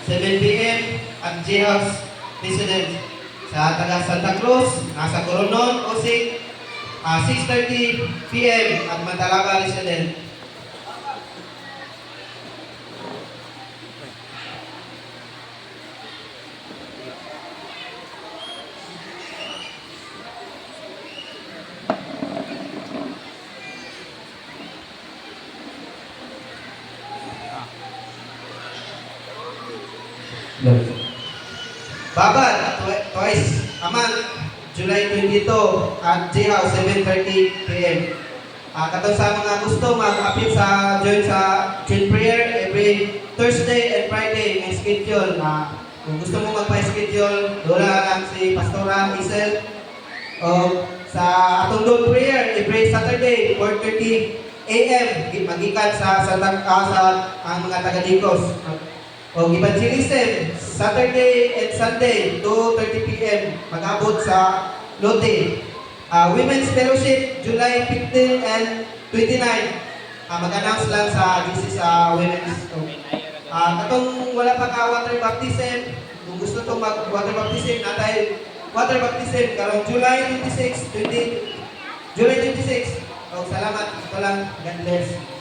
7 p.m. at J-House Residence. Sa taga Santa Cruz, nasa Coronon, Osig, 6:30 p.m. at Mandalaga Residence. Babad, twice a month, July 22 at J-House, 7:30 p.m. Katong sa mga gusto mag-appeal sa join sa joint prayer every Thursday and Friday ang schedule. Kung gusto mo magpa-schedule, doon lang si Pastora Isel. Sa atong joint prayer every Saturday 4:30 a.m. magikan sa ang mga taga-Dicos. Evangelism Saturday and Sunday 2:30 p.m. mag-abot sa Lote. Women's Fellowship, July 15 and 29. Mag-announce lang sa GC sa Women's. Katong wala pa ka water baptism, kung gusto itong mag-water baptism, natay water baptism karong July 26. Salamat. Ito lang. God bless.